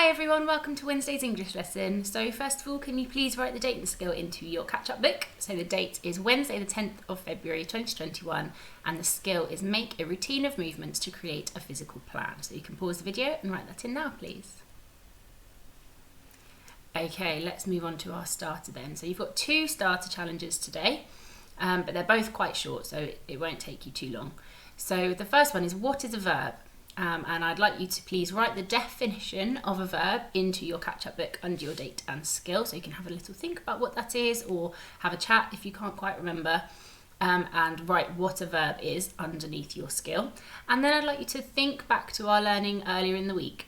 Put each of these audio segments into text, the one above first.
Hi everyone, welcome to Wednesday's English lesson. So first of all, can you please write the date and skill into your catch-up book? So the date is Wednesday the 10th of February 2021 and the skill is make a routine of movements to create a physical plan. So you can pause the video and write that in now, please. Okay, let's move on to our starter then. So you've got two starter challenges today, but they're both quite short, so it won't take you too long. So the first one is, what is a verb? And I'd like you to please write the definition of a verb into your catch-up book under your date and skill, so you can have a little think about what that is, or have a chat if you can't quite remember, and write what a verb is underneath your skill. And then I'd like you to think back to our learning earlier in the week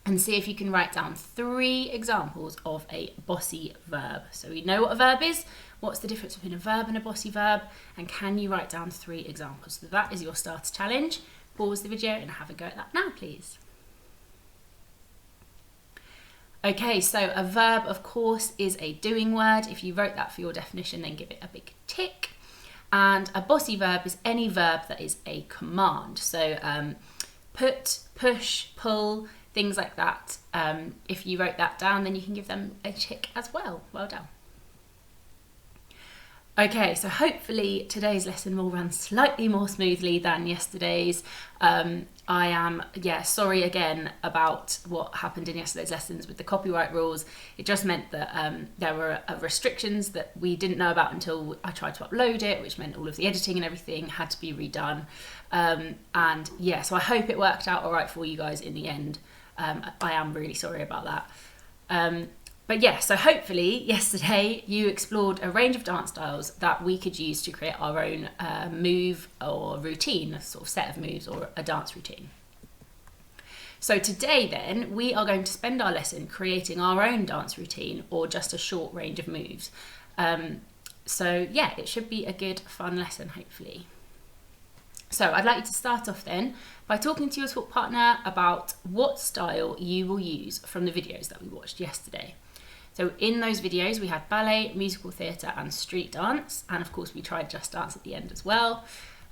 and see if you can write down 3 examples of a bossy verb. So we know what a verb is, what's the difference between a verb and a bossy verb, and can you write down 3 examples? So that is your starter challenge. Pause the video and have a go at that now, please. Okay, so a verb, of course, is a doing word. If you wrote that for your definition, then give it a big tick. And a bossy verb is any verb that is a command. So put, push, pull, things like that. If you wrote that down, then you can give them a tick as well. Well done. Okay, so hopefully today's lesson will run slightly more smoothly than yesterday's. I am, sorry again about what happened in yesterday's lessons with the copyright rules. It just meant that there were restrictions that we didn't know about until I tried to upload it, which meant all of the editing and everything had to be redone. So I hope it worked out all right for you guys in the end. I am really sorry about that. So hopefully yesterday you explored a range of dance styles that we could use to create our own move or routine, a sort of set of moves or a dance routine. So today then we are going to spend our lesson creating our own dance routine or just a short range of moves. It should be a good fun lesson hopefully. So I'd like you to start off then by talking to your talk partner about what style you will use from the videos that we watched yesterday. So in those videos we had ballet, musical theatre and street dance, and of course we tried just dance at the end as well.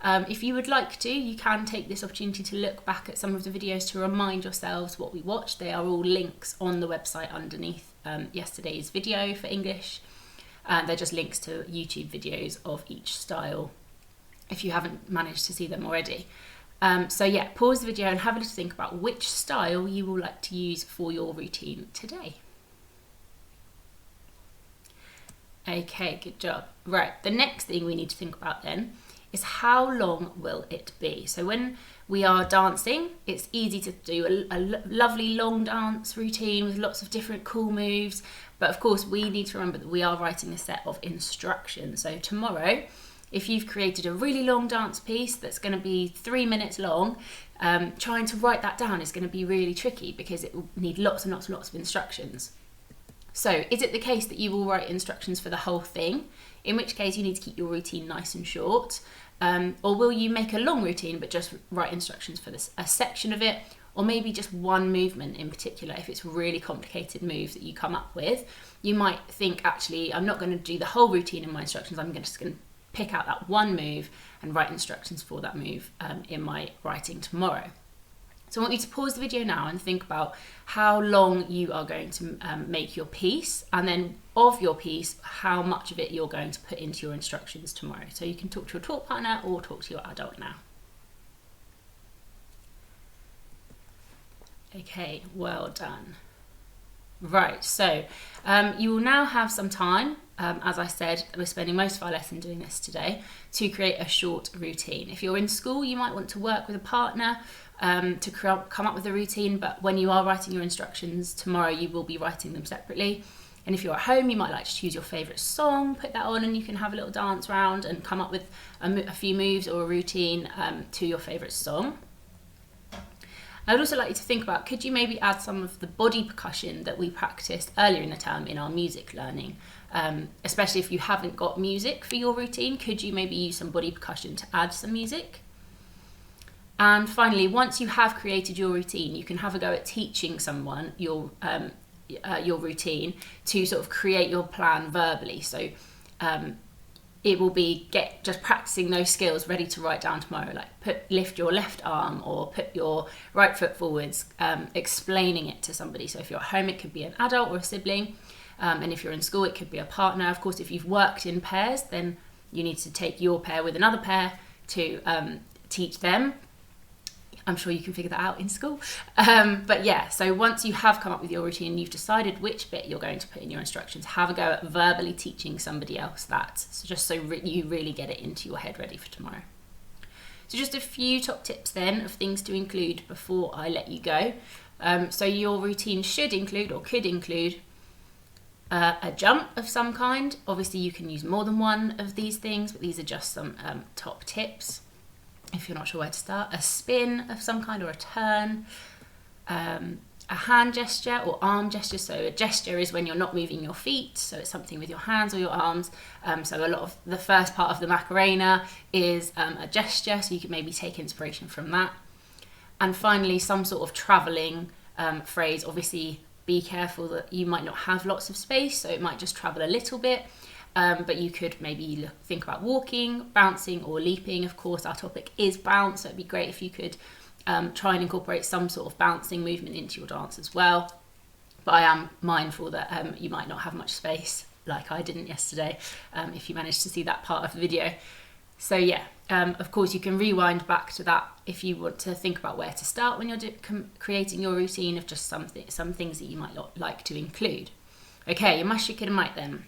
If you would like to, you can take this opportunity to look back at some of the videos to remind yourselves what we watched. They are all links on the website underneath yesterday's video for English. They're just links to YouTube videos of each style if you haven't managed to see them already. Pause the video and have a little think about which style you will like to use for your routine today. Okay, good job. Right, the next thing we need to think about then is how long will it be? So when we are dancing, it's easy to do a lovely long dance routine with lots of different cool moves. But of course, we need to remember that we are writing a set of instructions. So tomorrow, if you've created a really long dance piece that's going to be 3 minutes long, trying to write that down is going to be really tricky because it will need lots and lots and lots of instructions. So is it the case that you will write instructions for the whole thing, in which case you need to keep your routine nice and short? Or will you make a long routine but just write instructions for a section of it, or maybe just one movement in particular? If it's a really complicated move that you come up with, you might think, actually, I'm not going to do the whole routine in my instructions, I'm just going to pick out that one move and write instructions for that move in my writing tomorrow. So I want you to pause the video now and think about how long you are going to make your piece, and then of your piece, how much of it you're going to put into your instructions tomorrow. So you can talk to your talk partner or talk to your adult now. Okay, well done. Right, so you will now have some time, as I said, we're spending most of our lesson doing this today, to create a short routine. If you're in school, you might want to work with a partner to come up with a routine, but when you are writing your instructions tomorrow, you will be writing them separately. And if you're at home, you might like to choose your favourite song, put that on, and you can have a little dance round and come up with a few moves or a routine to your favourite song. I would also like you to think about, could you maybe add some of the body percussion that we practiced earlier in the term in our music learning? Especially if you haven't got music for your routine, could you maybe use some body percussion to add some music? And finally, once you have created your routine, you can have a go at teaching someone your routine to sort of create your plan verbally. So it will be just practicing those skills ready to write down tomorrow, like lift your left arm or put your right foot forwards, explaining it to somebody. So if you're at home, it could be an adult or a sibling, and if you're in school, it could be a partner. Of course, if you've worked in pairs, then you need to take your pair with another pair to teach them. I'm sure you can figure that out in school. But yeah, so once you have come up with your routine and you've decided which bit you're going to put in your instructions, have a go at verbally teaching somebody else that, so just so you really get it into your head ready for tomorrow. So just a few top tips then of things to include before I let you go. So your routine should include, or could include, a jump of some kind. Obviously you can use more than one of these things, but these are just some top tips if you're not sure where to start. A spin of some kind or a turn, a hand gesture or arm gesture. So a gesture is when you're not moving your feet, so it's something with your hands or your arms. So a lot of the first part of the Macarena is a gesture, so you can maybe take inspiration from that. And finally, some sort of travelling phrase. Obviously be careful that you might not have lots of space, so it might just travel a little bit. But you could maybe think about walking, bouncing or leaping. Of course, our topic is bounce, so it'd be great if you could try and incorporate some sort of bouncing movement into your dance as well. But I am mindful that you might not have much space, like I didn't yesterday, if you managed to see that part of the video. So yeah, of course you can rewind back to that if you want to think about where to start when you're creating your routine of just some things that you might like to include. Okay, you must, you could, and might then.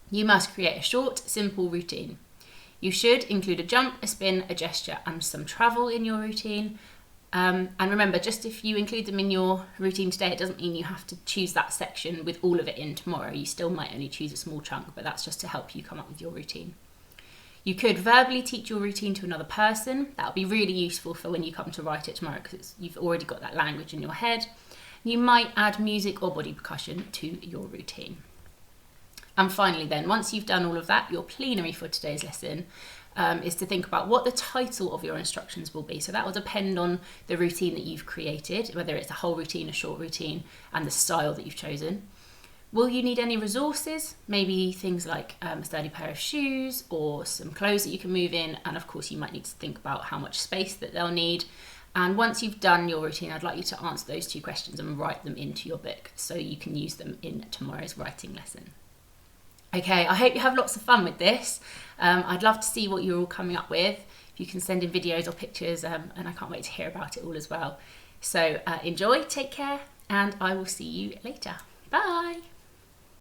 You must create a short, simple routine. You should include a jump, a spin, a gesture, and some travel in your routine. And remember, just if you include them in your routine today, it doesn't mean you have to choose that section with all of it in tomorrow. You still might only choose a small chunk, but that's just to help you come up with your routine. You could verbally teach your routine to another person. That would be really useful for when you come to write it tomorrow, because you've already got that language in your head. You might add music or body percussion to your routine. And finally then, once you've done all of that, your plenary for today's lesson is to think about what the title of your instructions will be. So that will depend on the routine that you've created, whether it's a whole routine, a short routine, and the style that you've chosen. Will you need any resources? Maybe things like a sturdy pair of shoes or some clothes that you can move in. And of course, you might need to think about how much space that they'll need. And once you've done your routine, I'd like you to answer those two questions and write them into your book so you can use them in tomorrow's writing lesson. Okay, I hope you have lots of fun with this. I'd love to see what you're all coming up with. If you can send in videos or pictures, and I can't wait to hear about it all as well. So enjoy, take care, and I will see you later. Bye.